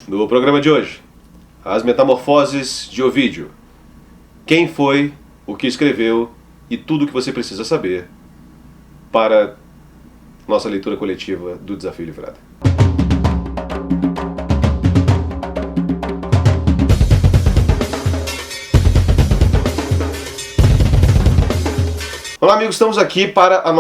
No programa de hoje, as metamorfoses de Ovídio. Quem foi, o que escreveu e tudo o que você precisa saber para nossa leitura coletiva do Desafio Livrado. Olá amigos, estamos aqui para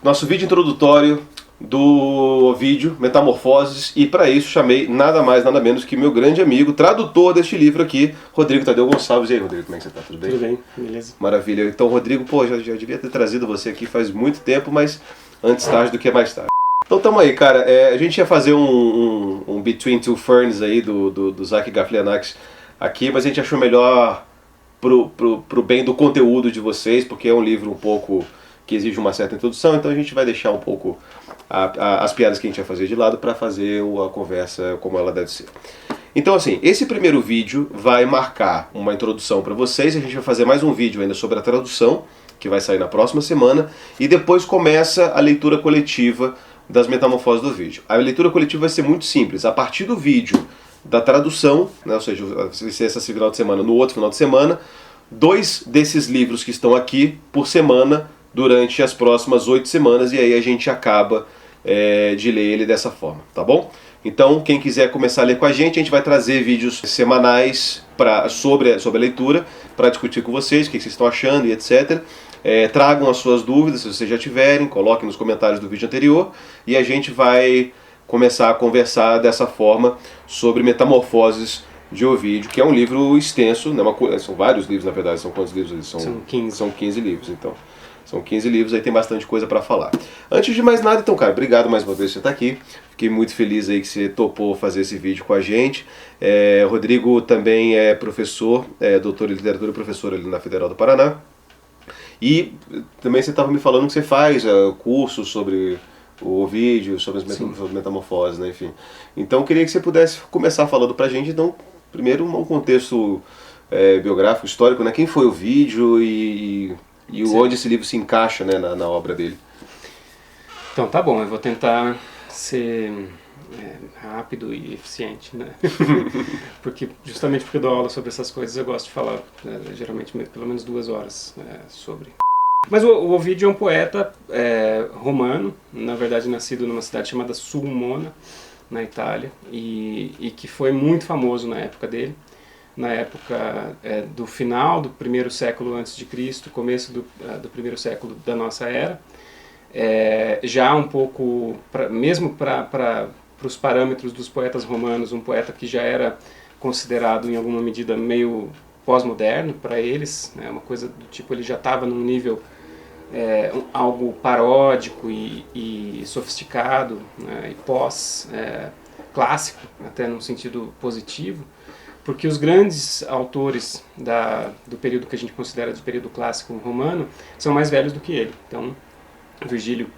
nosso vídeo introdutório do vídeo Metamorfoses, e para isso chamei nada mais, nada menos que meu grande amigo, tradutor deste livro aqui, Rodrigo Tadeu Gonçalves. E aí, Rodrigo, como é que você tá? Tudo bem? Tudo bem, beleza. Maravilha. Então, Rodrigo, já devia ter trazido você aqui faz muito tempo, mas antes tarde do que mais tarde. Então tamo aí, cara. A gente ia fazer um Between Two Ferns aí do Zach Galifianakis aqui, mas a gente achou melhor pro bem do conteúdo de vocês, porque é um livro um pouco que exige uma certa introdução, então a gente vai deixar um pouco as piadas que a gente vai fazer de lado para fazer a conversa como ela deve ser. Então assim, esse primeiro vídeo vai marcar uma introdução para vocês, a gente vai fazer mais um vídeo ainda sobre a tradução, que vai sair na próxima semana, e depois começa a leitura coletiva das metamorfoses do vídeo. A leitura coletiva vai ser muito simples, a partir do vídeo da tradução, né, ou seja, vai ser esse final de semana, no outro final de semana, 2 desses livros que estão aqui por semana, durante as próximas 8 semanas, e aí a gente acaba de ler ele dessa forma, tá bom? Então, quem quiser começar a ler com a gente vai trazer vídeos semanais sobre a leitura, para discutir com vocês o que vocês estão achando e etc. Tragam as suas dúvidas, se vocês já tiverem, coloquem nos comentários do vídeo anterior, e a gente vai começar a conversar dessa forma sobre Metamorfoses de Ovídio, que é um livro extenso, né? São vários livros, na verdade. São quantos livros? São 15. São 15 livros, então. São 15 livros, aí tem bastante coisa para falar. Antes de mais nada, então, cara, obrigado mais uma vez por você estar aqui. Fiquei muito feliz aí que você topou fazer esse vídeo com a gente. Rodrigo também é professor, doutor em literatura e professor ali na Federal do Paraná. E também você estava me falando que você faz cursos sobre o Ovídio, sobre as metamorfoses, né, enfim. Então, eu queria que você pudesse começar falando pra gente, então, primeiro um contexto biográfico, histórico, né? Quem foi o Ovídio e onde esse livro se encaixa, né, na obra dele. Então tá bom, eu vou tentar ser rápido e eficiente, né? Justamente porque eu dou aula sobre essas coisas, eu gosto de falar, geralmente pelo menos 2 horas sobre. Mas o Ovídio é um poeta romano, na verdade nascido numa cidade chamada Sulmona, na Itália, e que foi muito famoso na época dele. Na época do final do primeiro século antes de Cristo, começo do primeiro século da nossa era, já um pouco, mesmo para os parâmetros dos poetas romanos, um poeta que já era considerado em alguma medida meio pós-moderno para eles, né, uma coisa do tipo, ele já estava num nível algo paródico e sofisticado, né, e pós-clássico, até num sentido positivo. Porque os grandes autores do período que a gente considera de período clássico romano são mais velhos do que ele. Então, Virgílio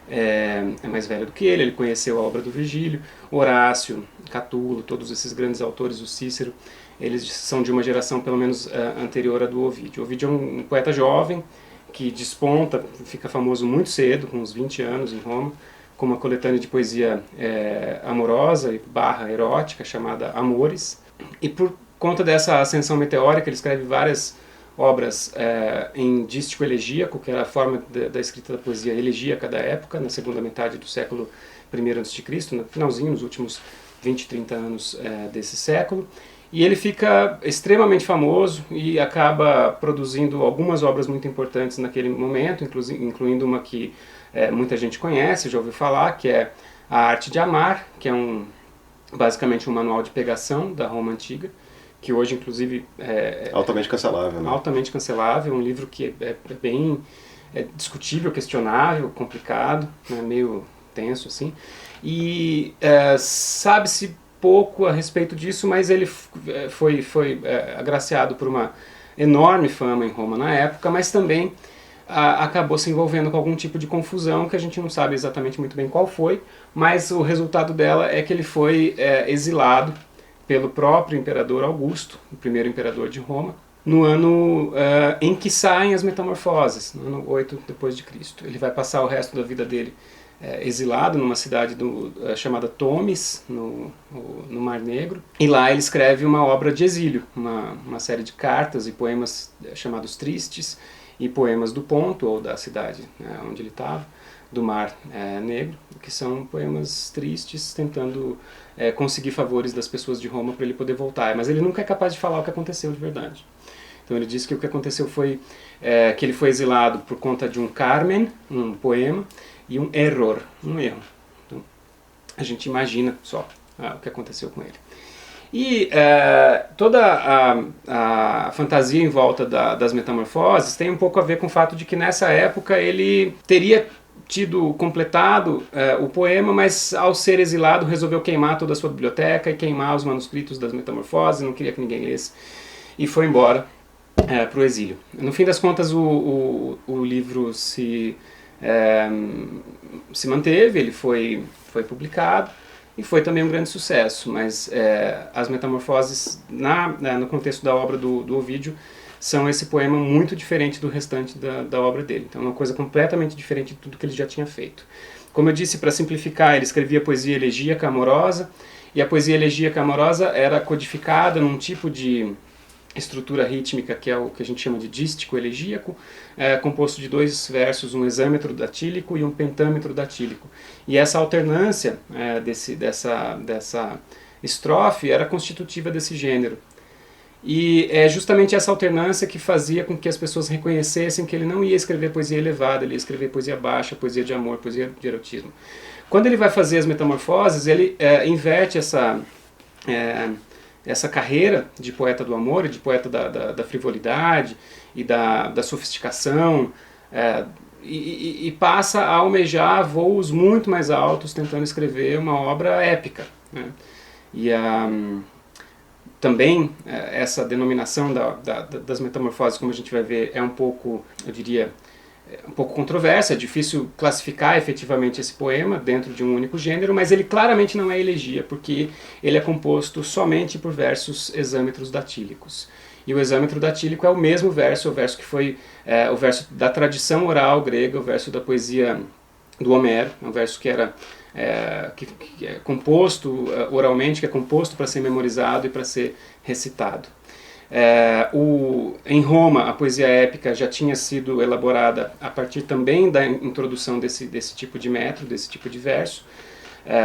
é mais velho do que ele conheceu a obra do Virgílio, Horácio, Catulo, todos esses grandes autores, o Cícero, eles são de uma geração pelo menos anterior à do Ovídio. Ovídio é um poeta jovem que desponta, fica famoso muito cedo, com uns 20 anos em Roma, com uma coletânea de poesia amorosa e / erótica chamada Amores. E por conta dessa ascensão meteórica, ele escreve várias obras em dístico elegíaco, que era a forma da escrita da poesia elegíaca da época, na segunda metade do século I a.C., no finalzinho, nos últimos 20, 30 anos desse século. E ele fica extremamente famoso e acaba produzindo algumas obras muito importantes naquele momento, incluindo uma que muita gente conhece, já ouviu falar, que é A Arte de Amar, que é basicamente um manual de pegação da Roma Antiga, que hoje, inclusive, altamente cancelável, né? Altamente cancelável, um livro que é bem discutível, questionável, complicado, né, meio tenso, assim. E sabe-se pouco a respeito disso, mas ele foi agraciado por uma enorme fama em Roma na época, mas também acabou se envolvendo com algum tipo de confusão que a gente não sabe exatamente muito bem qual foi, mas o resultado dela é que ele foi exilado pelo próprio imperador Augusto, o primeiro imperador de Roma, no ano em que saem as metamorfoses, no ano 8 depois de Cristo. Ele vai passar o resto da vida dele exilado numa cidade chamada Tomis, no Mar Negro. E lá ele escreve uma obra de exílio, uma série de cartas e poemas chamados Tristes, e poemas do ponto, ou da cidade, né, onde ele estava, do Mar Negro, que são poemas tristes, tentando conseguir favores das pessoas de Roma para ele poder voltar. Mas ele nunca é capaz de falar o que aconteceu de verdade. Então ele diz que o que aconteceu foi que ele foi exilado por conta de um Carmen, um poema, e um error, um erro. Então a gente imagina só o que aconteceu com ele. E toda a fantasia em volta das metamorfoses tem um pouco a ver com o fato de que nessa época ele teria completado o poema, mas ao ser exilado resolveu queimar toda a sua biblioteca e queimar os manuscritos das metamorfoses, não queria que ninguém lesse, e foi embora para o exílio. No fim das contas o livro se manteve, ele foi publicado, e foi também um grande sucesso, mas as metamorfoses, no contexto da obra do Ovídio, são esse poema muito diferente do restante da obra dele. Então é uma coisa completamente diferente de tudo que ele já tinha feito. Como eu disse, para simplificar, ele escrevia poesia elegíaca amorosa, e a poesia elegíaca amorosa era codificada num tipo de estrutura rítmica que é o que a gente chama de dístico elegíaco, composto de 2 versos, um hexâmetro datílico e um pentâmetro datílico. E essa alternância dessa estrofe era constitutiva desse gênero. E é justamente essa alternância que fazia com que as pessoas reconhecessem que ele não ia escrever poesia elevada, ele ia escrever poesia baixa, poesia de amor, poesia de erotismo. Quando ele vai fazer as metamorfoses, ele inverte essa carreira de poeta do amor, de poeta da frivolidade e da sofisticação, e passa a almejar voos muito mais altos, tentando escrever uma obra épica, né? E também essa denominação das metamorfoses, como a gente vai ver, é um pouco, eu diria, um pouco controversa, é difícil classificar efetivamente esse poema dentro de um único gênero, mas ele claramente não é elegia, porque ele é composto somente por versos hexâmetros datílicos. E o hexâmetro datílico é o mesmo verso, o verso que foi o verso da tradição oral grega, o verso da poesia do Homero, um verso que era que é composto oralmente, que é composto para ser memorizado e para ser recitado. Em Roma, a poesia épica já tinha sido elaborada a partir também da introdução desse tipo de método, desse tipo de verso,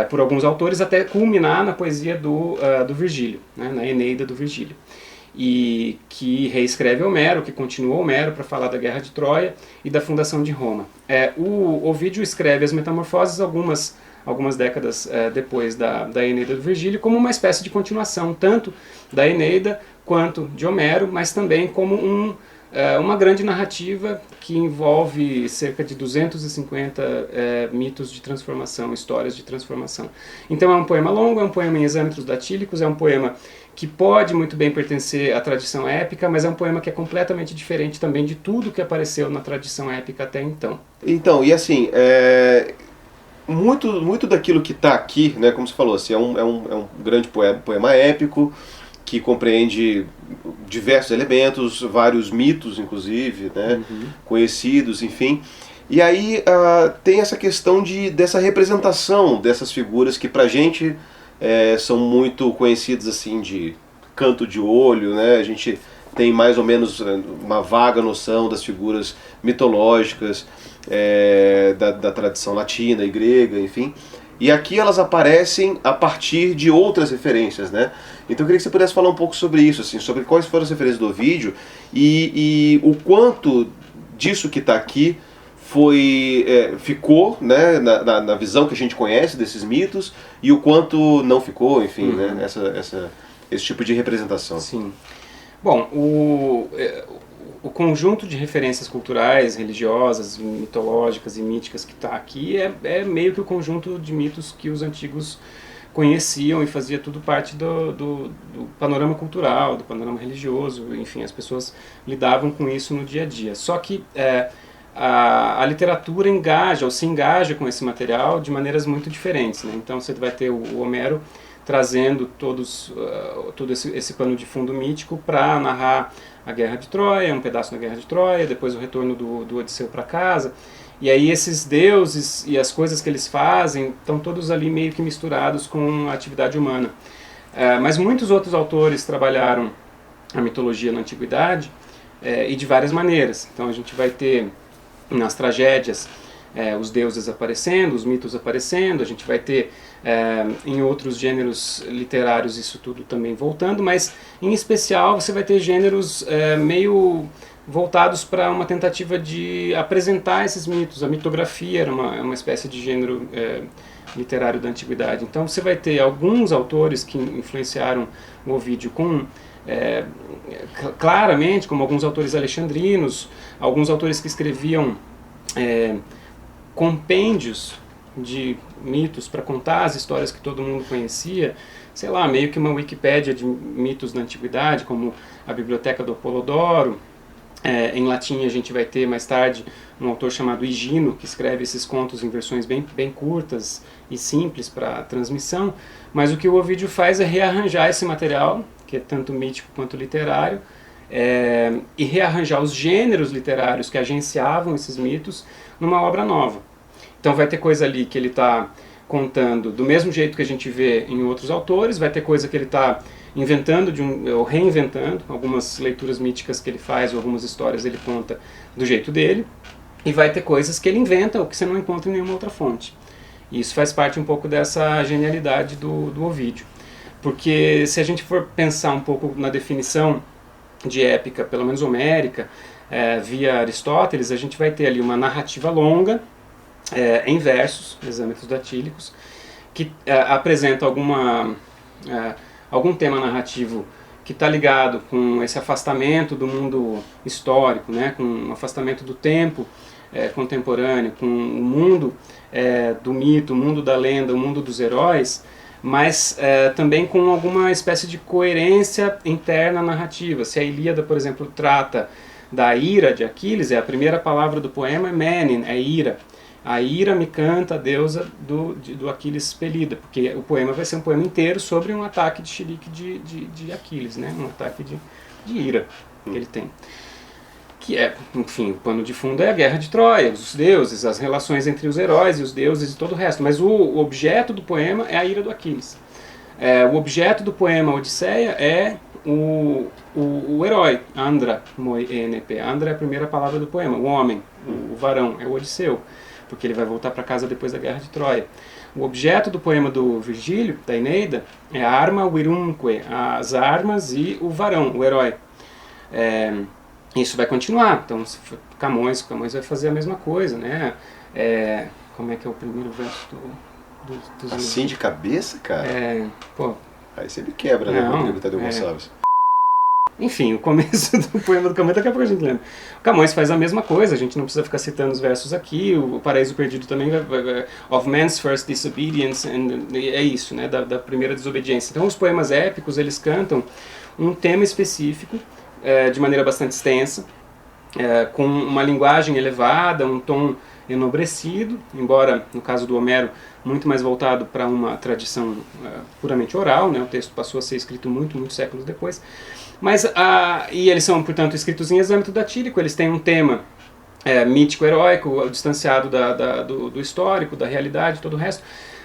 por alguns autores, até culminar na poesia do Virgílio, né, na Eneida do Virgílio, e que reescreve Homero, que continua Homero para falar da Guerra de Troia e da fundação de Roma. O Ovídio escreve as Metamorfoses algumas décadas depois da Eneida do Virgílio, como uma espécie de continuação, tanto da Eneida quanto de Homero, mas também como uma grande narrativa que envolve cerca de 250 mitos de transformação, histórias de transformação. Então é um poema longo, é um poema em hexâmetros datílicos, é um poema que pode muito bem pertencer à tradição épica, mas é um poema que é completamente diferente também de tudo que apareceu na tradição épica até então. Então, e assim, muito daquilo que está aqui, né, como você falou, assim, é um grande poema épico, que compreende diversos elementos, vários mitos, inclusive, né, conhecidos, enfim. E aí tem essa questão dessa representação dessas figuras que pra gente são muito conhecidas assim de canto de olho, né? A gente tem mais ou menos uma vaga noção das figuras mitológicas da tradição latina e grega, enfim. E aqui elas aparecem a partir de outras referências, né? Então eu queria que você pudesse falar um pouco sobre isso, assim, sobre quais foram as referências do Ovídio e o quanto disso que está aqui ficou, né, na visão que a gente conhece desses mitos e o quanto não ficou, enfim, né, esse tipo de representação. Sim. Bom, o conjunto de referências culturais, religiosas, mitológicas e míticas que está aqui é meio que o conjunto de mitos que os antigos conheciam e fazia tudo parte do panorama cultural, do panorama religioso, enfim, as pessoas lidavam com isso no dia a dia. Só que a literatura se engaja com esse material de maneiras muito diferentes, né? Então você vai ter o Homero trazendo todo esse pano de fundo mítico para narrar a Guerra de Troia, um pedaço da Guerra de Troia, depois o retorno do Odisseu para casa, E aí esses deuses e as coisas que eles fazem estão todos ali meio que misturados com a atividade humana. Mas muitos outros autores trabalharam a mitologia na antiguidade e de várias maneiras. Então a gente vai ter nas tragédias os deuses aparecendo, os mitos aparecendo, a gente vai ter em outros gêneros literários isso tudo também voltando, mas em especial você vai ter gêneros meio voltados para uma tentativa de apresentar esses mitos. A mitografia era uma espécie de gênero literário da antiguidade. Então você vai ter alguns autores que influenciaram o Ovídio claramente, como alguns autores alexandrinos, alguns autores que escreviam compêndios de mitos para contar as histórias que todo mundo conhecia, sei lá, meio que uma Wikipédia de mitos da antiguidade, como a Biblioteca do Apolodoro. Em latim a gente vai ter mais tarde um autor chamado Higino, que escreve esses contos em versões bem curtas e simples para transmissão, mas o que o Ovídio faz é rearranjar esse material, que é tanto mítico quanto literário, e rearranjar os gêneros literários que agenciavam esses mitos numa obra nova. Então vai ter coisa ali que ele está contando do mesmo jeito que a gente vê em outros autores, vai ter coisa que ele está inventando ou reinventando, algumas leituras míticas que ele faz ou algumas histórias ele conta do jeito dele, e vai ter coisas que ele inventa ou que você não encontra em nenhuma outra fonte. E isso faz parte um pouco dessa genialidade do Ovídio. Porque se a gente for pensar um pouco na definição de épica, pelo menos homérica, via Aristóteles, a gente vai ter ali uma narrativa longa, em versos, hexâmetros datílicos, que apresenta algum tema narrativo que está ligado com esse afastamento do mundo histórico, né, com um afastamento do tempo contemporâneo, com o mundo do mito, o mundo da lenda, o mundo dos heróis, mas também com alguma espécie de coerência interna narrativa. Se a Ilíada, por exemplo, trata da ira de Aquiles, a primeira palavra do poema é Menin, é ira. A ira me canta, a deusa do Aquiles expelida, porque o poema vai ser um poema inteiro sobre um ataque de chilique de Aquiles, né? Um ataque de ira que ele tem. Que enfim, o pano de fundo é a guerra de Troia, os deuses, as relações entre os heróis e os deuses e todo o resto, mas o objeto do poema é a ira do Aquiles. O objeto do poema Odisseia é o herói, Andra, Andra é a primeira palavra do poema, o homem, o varão, é o Odisseu, porque ele vai voltar para casa depois da guerra de Troia. O objeto do poema do Virgílio, da Eneida, é a arma virumque, as armas e o varão, o herói. Isso vai continuar, então Camões vai fazer a mesma coisa, né? Como é que é o primeiro verso dos assim de cabeça, cara? Pô. Aí você me quebra, né, Rodrigo Tadeu Gonçalves? Enfim, o começo do poema do Camões, daqui a pouco a gente lembra. O Camões faz a mesma coisa, a gente não precisa ficar citando os versos aqui, o Paraíso Perdido também, of man's first disobedience, é isso, né, da primeira desobediência. Então os poemas épicos, eles cantam um tema específico, de maneira bastante extensa, com uma linguagem elevada, um tom enobrecido, embora, no caso do Homero, muito mais voltado para uma tradição puramente oral, né, o texto passou a ser escrito muitos séculos depois. Mas, e eles são, portanto, escritos em hexâmetro datílico, eles têm um tema mítico-heróico, distanciado do histórico, da realidade, todo o resto.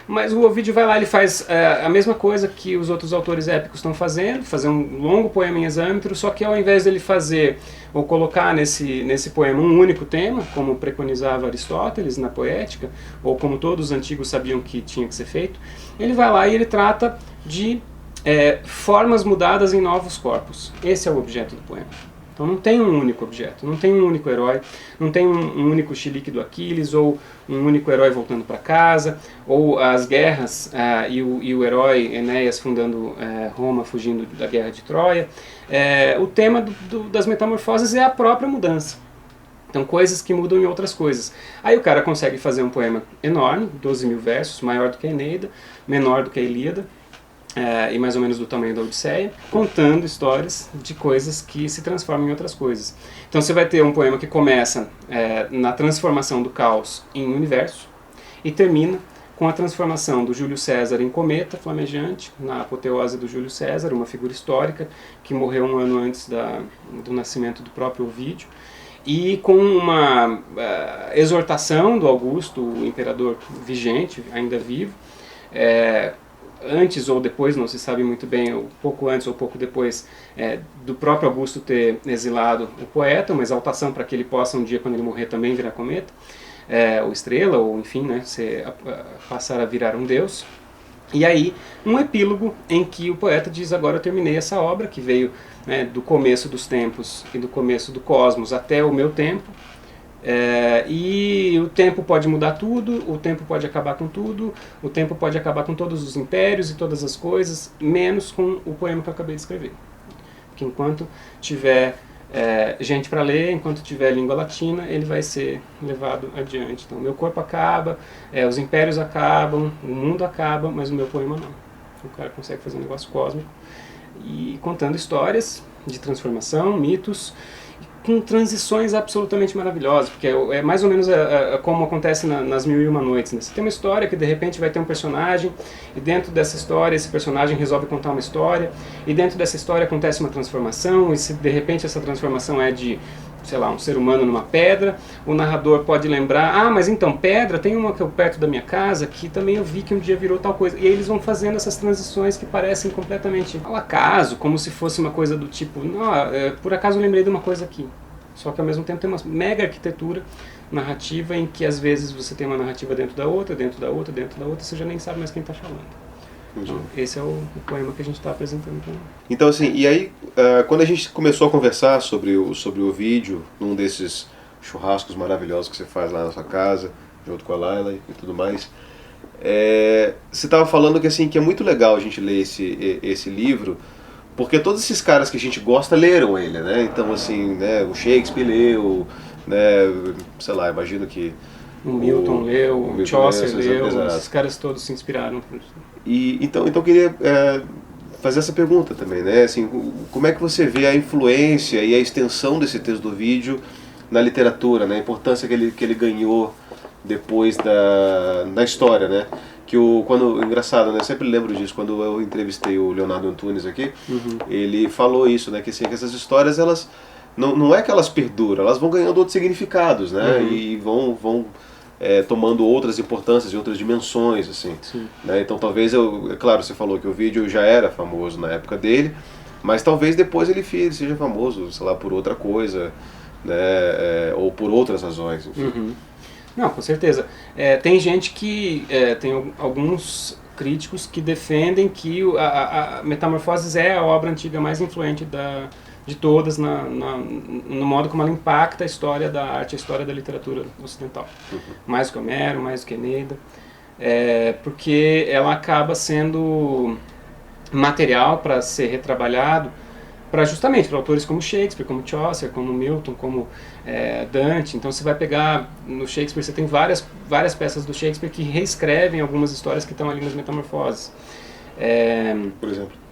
Mas o Ovídio vai lá, ele faz a mesma coisa que os outros autores épicos estão fazendo, fazer um longo poema em hexâmetro, só que ao invés dele fazer ou colocar nesse poema um único tema, como preconizava Aristóteles na Poética, ou como todos os antigos sabiam que tinha que ser feito, ele vai lá e ele trata de formas mudadas em novos corpos. Esse é o objeto do poema. Então não tem um único objeto, não tem um único herói, não tem um único chilique do Aquiles, ou um único herói voltando para casa, ou as guerras e o herói Enéas fundando Roma, fugindo da guerra de Troia. O tema das metamorfoses é a própria mudança. Então coisas que mudam em outras coisas. Aí o cara consegue fazer um poema enorme, 12 mil versos, maior do que a Eneida, menor do que a Ilíada, e mais ou menos do tamanho da Odisseia, contando histórias de coisas que se transformam em outras coisas. Então você vai ter um poema que começa na transformação do caos em universo e termina com a transformação do Júlio César em cometa flamejante, na apoteose do Júlio César, uma figura histórica que morreu um ano antes do nascimento do próprio Ovídio. e com uma exortação do Augusto, o imperador vigente, ainda vivo, antes ou depois, não se sabe muito bem, ou pouco antes ou pouco depois do próprio Augusto ter exilado o poeta, uma exaltação para que ele possa um dia, quando ele morrer, também virar cometa, ou estrela, ou enfim, né, passar a virar um deus. E aí, um epílogo em que o poeta diz: agora eu terminei essa obra, que veio, né, do começo dos tempos e do começo do cosmos até o meu tempo, e o tempo pode mudar tudo, o tempo pode acabar com tudo, o tempo pode acabar com todos os impérios e todas as coisas, menos com o poema que eu acabei de escrever. Porque enquanto tiver gente para ler, enquanto tiver língua latina, ele vai ser levado adiante. Então, meu corpo acaba, os impérios acabam, o mundo acaba, mas o meu poema não. O cara consegue fazer um negócio cósmico e contando histórias de transformação, mitos, com transições absolutamente maravilhosas, porque é mais ou menos como acontece nas Mil e Uma Noites, né? Você tem uma história que de repente vai ter um personagem, e dentro dessa história esse personagem resolve contar uma história, e dentro dessa história acontece uma transformação, e se de repente essa transformação é de, sei lá, um ser humano numa pedra, o narrador pode lembrar: mas então, pedra, tem uma que é perto da minha casa, que também eu vi que um dia virou tal coisa. E aí eles vão fazendo essas transições que parecem completamente ao acaso, como se fosse uma coisa do tipo: por acaso eu lembrei de uma coisa aqui. Só que ao mesmo tempo tem uma mega arquitetura narrativa em que às vezes você tem uma narrativa dentro da outra, dentro da outra, dentro da outra, você já nem sabe mais quem está falando. Então, esse é o poema que a gente está apresentando. Então, assim, e aí, quando a gente começou a conversar sobre o vídeo, num desses churrascos maravilhosos que você faz lá na sua casa, junto com a Laila e tudo mais, você estava falando que, assim, que é muito legal a gente ler esse livro, porque todos esses caras que a gente gosta leram ele, né? Então, assim, né, o Shakespeare leu, né, sei lá, imagino que... O Milton leu, o Chaucer leu, esses caras todos se inspiraram. E então eu queria fazer essa pergunta também, né? Assim, como é que você vê a influência e a extensão desse texto do vídeo na literatura, né? A importância que ele ganhou depois na história, né? Engraçado, né? Eu sempre lembro disso, quando eu entrevistei o Leonardo Antunes aqui, ele falou isso, né? Que, assim, que essas histórias, elas não é que elas perduram, elas vão ganhando outros significados, né? E vão tomando outras importâncias e outras dimensões, assim. Né? Então talvez, é claro, você falou que o vídeo já era famoso na época dele, mas talvez depois ele seja famoso, sei lá, por outra coisa, né? Ou por outras razões, enfim. Não, com certeza. Tem gente que, tem alguns críticos que defendem que a Metamorfoses é a obra antiga mais influente de todas no modo como ela impacta a história da arte, a história da literatura ocidental. Mais do que Homero, mais do que Eneida. Porque ela acaba sendo material para ser retrabalhado justamente para autores como Shakespeare, como Chaucer, como Milton, como Dante. Então você vai pegar no Shakespeare, você tem várias peças do Shakespeare que reescrevem algumas histórias que estão ali nas Metamorfoses. Por exemplo?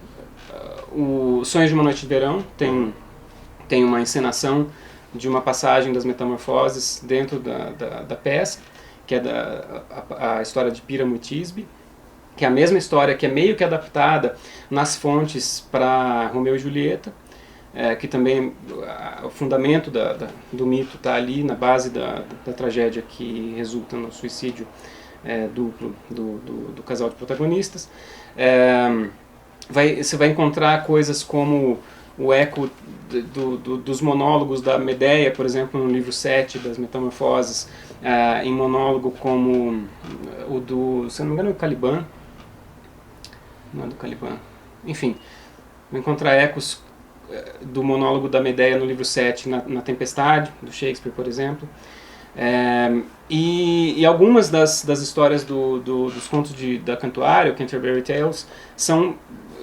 O Sonhos de uma Noite de Verão tem uma encenação de uma passagem das Metamorfoses dentro da peça, que é a história de Píramo e Tisbe, que é a mesma história que é meio que adaptada nas fontes para Romeu e Julieta, que também o fundamento do mito está ali na base da tragédia que resulta no suicídio duplo do casal de protagonistas. Você vai encontrar coisas como o eco dos monólogos da Medeia, por exemplo, no livro 7 das Metamorfoses, em monólogo como o do, se não me engano, o Caliban. Não é do Caliban. Enfim, vai encontrar ecos do monólogo da Medeia no livro 7 na Tempestade, do Shakespeare, por exemplo. E algumas das histórias dos contos da Cantuária, o Canterbury Tales, são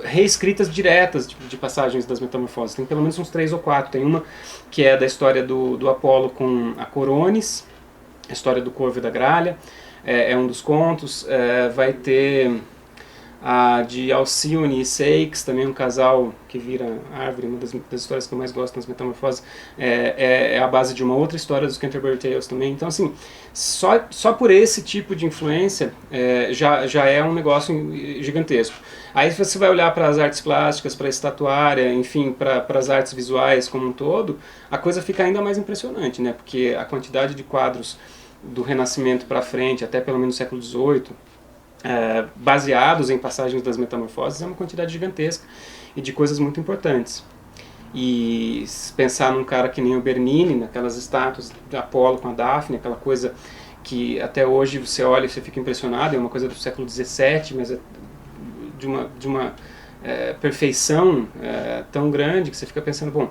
reescritas diretas de passagens das Metamorfoses. Tem pelo menos uns 3 ou 4. Tem uma que é da história do Apolo com a Coronis, a história do Corvo e da Gralha, é um dos contos. Vai ter A de Alcyone e Ceyx, também um casal que vira árvore, uma das histórias que eu mais gosto nas Metamorfoses, é a base de uma outra história dos Canterbury Tales também. Então, assim, só por esse tipo de influência já é um negócio gigantesco. Aí você vai olhar para as artes plásticas, para a estatuária, enfim, para as artes visuais como um todo, a coisa fica ainda mais impressionante, né? Porque a quantidade de quadros do Renascimento para frente, até pelo menos o século XVIII, baseados em passagens das Metamorfoses, é uma quantidade gigantesca e de coisas muito importantes. E se pensar num cara que nem o Bernini, naquelas estátuas de Apolo com a Daphne, aquela coisa que até hoje você olha e você fica impressionado, é uma coisa do século XVII, mas é de uma perfeição tão grande que você fica pensando, bom,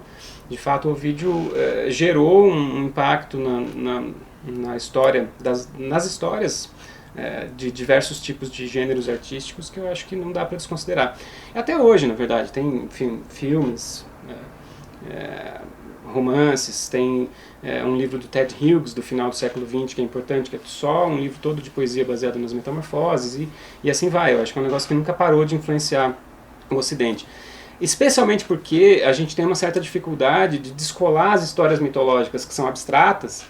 de fato o Ovídio gerou um impacto na história, nas histórias de diversos tipos de gêneros artísticos que eu acho que não dá para desconsiderar. Até hoje, na verdade, tem filmes, romances, tem um livro do Ted Hughes do final do século XX que é importante, que é só um livro todo de poesia baseado nas Metamorfoses e assim vai. Eu acho que é um negócio que nunca parou de influenciar o Ocidente. Especialmente porque a gente tem uma certa dificuldade de descolar as histórias mitológicas que são abstratas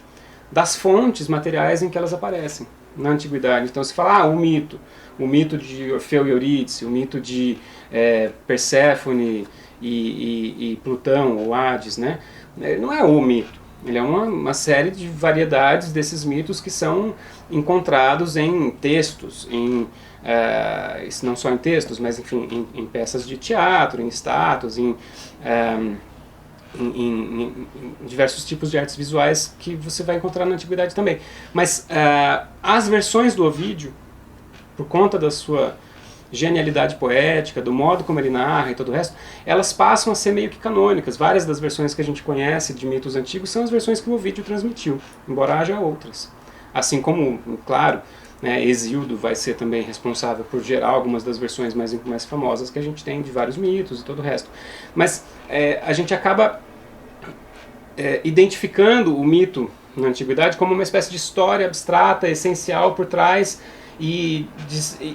das fontes materiais em que elas aparecem na antiguidade. Então se fala, o mito de Orfeu e Eurídice, o mito de Perséfone e Plutão, ou Hades, né? Não é o mito, ele é uma série de variedades desses mitos que são encontrados em textos, não só em textos, mas enfim, em peças de teatro, em estátuas, em diversos tipos de artes visuais que você vai encontrar na antiguidade também. Mas as versões do Ovídio, por conta da sua genialidade poética, do modo como ele narra e todo o resto, elas passam a ser meio que canônicas. Várias das versões que a gente conhece de mitos antigos são as versões que o Ovídio transmitiu, embora haja outras. Assim como, claro, Hesíodo vai ser também responsável por gerar algumas das versões mais famosas que a gente tem de vários mitos e todo o resto. Mas a gente acaba identificando o mito na antiguidade como uma espécie de história abstrata, essencial por trás e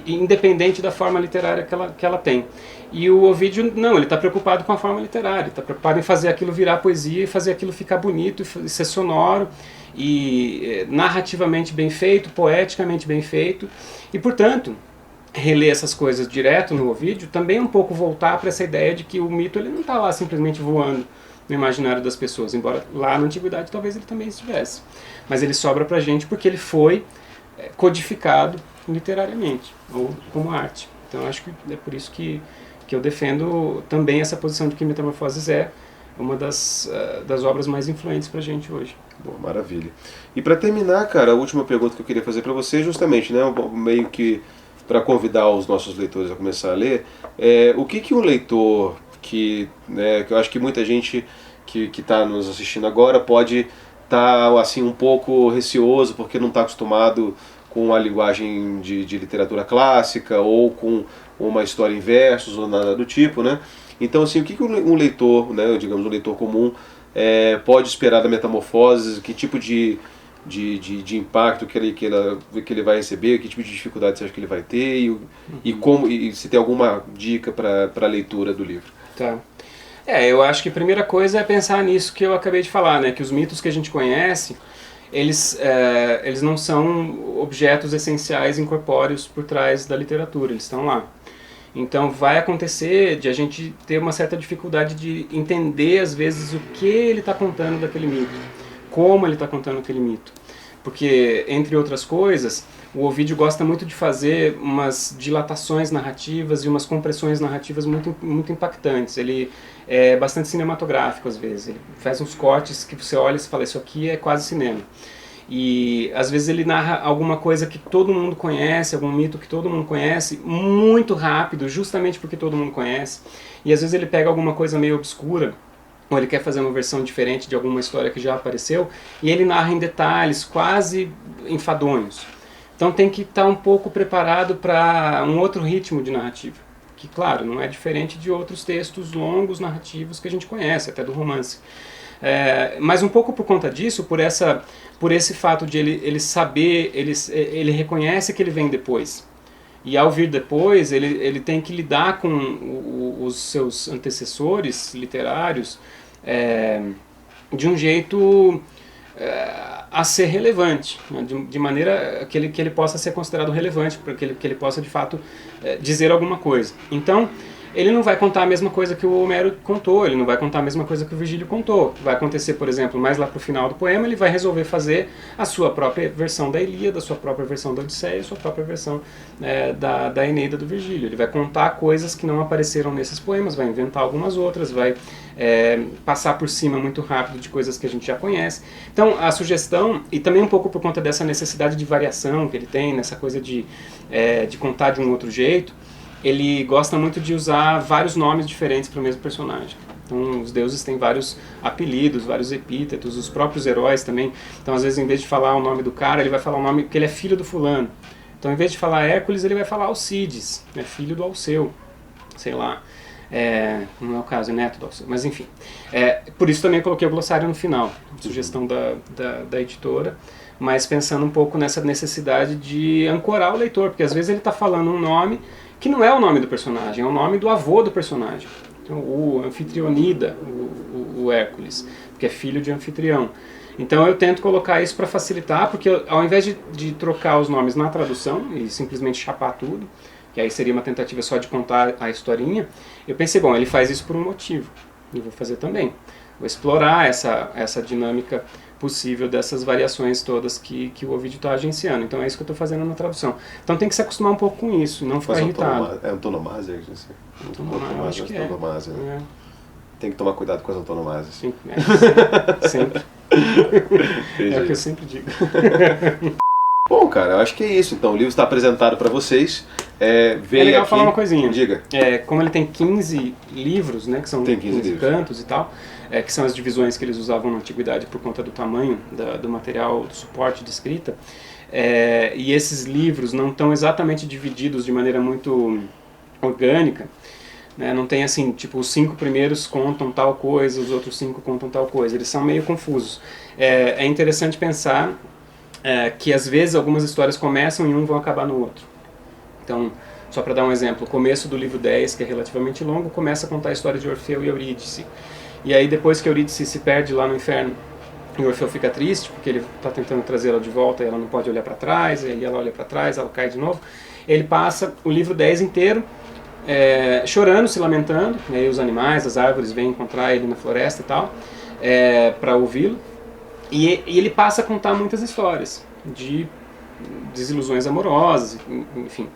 independente da forma literária que ela tem. E o Ovídio, não, ele está preocupado com a forma literária, está preocupado em fazer aquilo virar poesia e fazer aquilo ficar bonito e ser sonoro e narrativamente bem feito, poeticamente bem feito, e portanto reler essas coisas direto no Ovídio também é um pouco voltar para essa ideia de que o mito ele não está lá simplesmente voando no imaginário das pessoas, embora lá na antiguidade talvez ele também estivesse, mas ele sobra para a gente porque ele foi codificado literariamente ou como arte. Então acho que é por isso que eu defendo também essa posição de que Metamorfoses é uma das obras mais influentes pra gente hoje. Boa, maravilha. E para terminar, cara, a última pergunta que eu queria fazer para você, justamente, né, meio que para convidar os nossos leitores a começar a ler, o que um leitor que eu acho que muita gente que está nos assistindo agora pode estar assim um pouco receoso porque não está acostumado com a linguagem de literatura clássica ou com uma história em versos ou nada do tipo, né? Então, assim, o que um leitor, né, digamos um leitor comum, pode esperar da Metamorfoses? Que tipo de impacto que ele vai receber? Que tipo de dificuldade você acha que ele vai ter? E se tem alguma dica para a leitura do livro? Tá. Eu acho que a primeira coisa é pensar nisso que eu acabei de falar, né? Que os mitos que a gente conhece, eles não são objetos essenciais incorpóreos por trás da literatura, eles estão lá. Então vai acontecer de a gente ter uma certa dificuldade de entender às vezes o que ele está contando daquele mito, como ele está contando aquele mito. Porque, entre outras coisas, o Ovídio gosta muito de fazer umas dilatações narrativas e umas compressões narrativas muito, muito impactantes. Ele é bastante cinematográfico às vezes, ele faz uns cortes que você olha e fala, isso aqui é quase cinema. E às vezes ele narra alguma coisa que todo mundo conhece, algum mito que todo mundo conhece, muito rápido, justamente porque todo mundo conhece. E às vezes ele pega alguma coisa meio obscura, ou ele quer fazer uma versão diferente de alguma história que já apareceu, e ele narra em detalhes, quase enfadonhos. Então tem que estar um pouco preparado para um outro ritmo de narrativa, que claro, não é diferente de outros textos longos narrativos que a gente conhece, até do romance. Mas um pouco por conta disso, por esse fato de ele saber, ele reconhece que ele vem depois. E ao vir depois, ele tem que lidar com os seus antecessores literários de um jeito a ser relevante, né? De maneira que ele possa ser considerado relevante, para que ele possa de fato dizer alguma coisa. Então, ele não vai contar a mesma coisa que o Homero contou, ele não vai contar a mesma coisa que o Virgílio contou. Vai acontecer, por exemplo, mais lá para o final do poema, ele vai resolver fazer a sua própria versão da Ilíada, a sua própria versão da Odisseia, a sua própria versão da Eneida do Virgílio. Ele vai contar coisas que não apareceram nesses poemas, vai inventar algumas outras, vai passar por cima muito rápido de coisas que a gente já conhece. Então, a sugestão, e também um pouco por conta dessa necessidade de variação que ele tem, nessa coisa de contar de um outro jeito, ele gosta muito de usar vários nomes diferentes para o mesmo personagem. Então, os deuses têm vários apelidos, vários epítetos, os próprios heróis também. Então, às vezes, em vez de falar o nome do cara, ele vai falar o nome porque ele é filho do fulano. Então, em vez de falar Hércules, ele vai falar Alcides, né, filho do Alceu, sei lá. Não é o caso, é neto do Alceu, mas enfim. Por isso também coloquei o glossário no final, sugestão da editora, mas pensando um pouco nessa necessidade de ancorar o leitor, porque às vezes ele está falando um nome que não é o nome do personagem, é o nome do avô do personagem. Então, o Anfitrionida, o Hércules, que é filho de Anfitrião. Então eu tento colocar isso para facilitar, porque ao invés de trocar os nomes na tradução e simplesmente chapar tudo, que aí seria uma tentativa só de contar a historinha, eu pensei, bom, ele faz isso por um motivo, e vou fazer também. Vou explorar essa dinâmica possível dessas variações todas que o Ovídio está agenciando. Então é isso que eu estou fazendo na tradução. Então tem que se acostumar um pouco com isso, não ficar irritado. É antonomasia? Acho que antonomasia, né? Tem que tomar cuidado com as antonomásias. Sim, sempre. É o que eu sempre digo. Bom, cara, eu acho que é isso. Então, o livro está apresentado para vocês. É legal falar uma coisinha. Diga. Como ele tem 15 livros, né, que são 15 cantos e tal, que são as divisões que eles usavam na antiguidade por conta do tamanho do material, do suporte de escrita, e esses livros não estão exatamente divididos de maneira muito orgânica, né, não tem assim, tipo, os 5 primeiros contam tal coisa, os outros 5 contam tal coisa, eles são meio confusos. É interessante pensar que às vezes algumas histórias começam em um e vão acabar no outro. Então, só para dar um exemplo, o começo do livro 10, que é relativamente longo, começa a contar a história de Orfeu e Eurídice. E aí depois que Eurídice se perde lá no inferno, e Orfeu fica triste, porque ele está tentando trazê-la de volta e ela não pode olhar para trás, e aí ela olha para trás, ela cai de novo. Ele passa o livro 10 inteiro chorando, se lamentando, e aí os animais, as árvores vêm encontrar ele na floresta e tal, para ouvi-lo. E ele passa a contar muitas histórias de desilusões amorosas, enfim.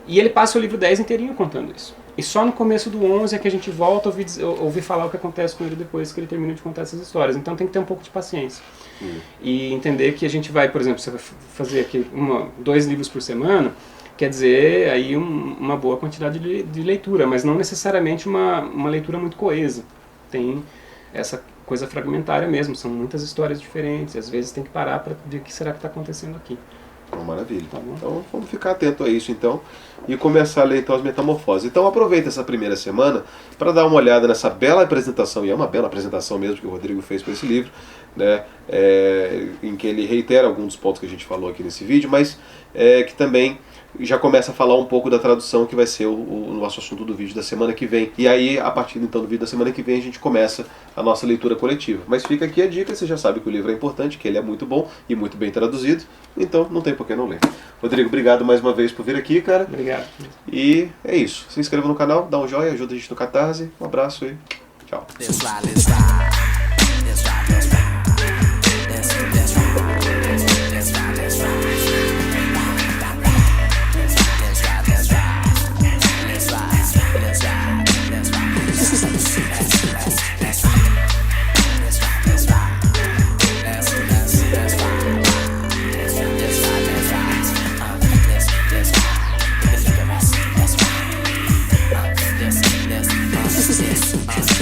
E ele passa o livro 10 inteirinho contando isso. E só no começo do 11 é que a gente volta a ouvir falar o que acontece com ele depois que ele termina de contar essas histórias. Então tem que ter um pouco de paciência. E entender que a gente vai, por exemplo, você vai fazer aqui 2 livros por semana, quer dizer aí uma boa quantidade de leitura, mas não necessariamente uma leitura muito coesa. Tem essa coisa fragmentária mesmo, são muitas histórias diferentes, às vezes tem que parar para ver o que será que está acontecendo aqui. Maravilha. Tá bom. Então vamos ficar atento a isso então e começar a ler então as metamorfoses. Então aproveita essa primeira semana para dar uma olhada nessa bela apresentação, e é uma bela apresentação mesmo que o Rodrigo fez para esse livro, né, em que ele reitera alguns dos pontos que a gente falou aqui nesse vídeo, mas que também já começa a falar um pouco da tradução, que vai ser o nosso assunto do vídeo da semana que vem. E aí, a partir então do vídeo da semana que vem, a gente começa a nossa leitura coletiva. Mas fica aqui a dica, você já sabe que o livro é importante, que ele é muito bom e muito bem traduzido, então não tem por que não ler. Rodrigo, obrigado mais uma vez por vir aqui, cara. Obrigado. E é isso. Se inscreva no canal, dá um joinha, ajuda a gente no Catarse. Um abraço e tchau.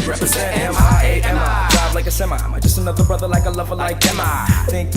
Represent M-I-A-M-I. Drive like a semi. Am I just another brother like a lover like M-I? Think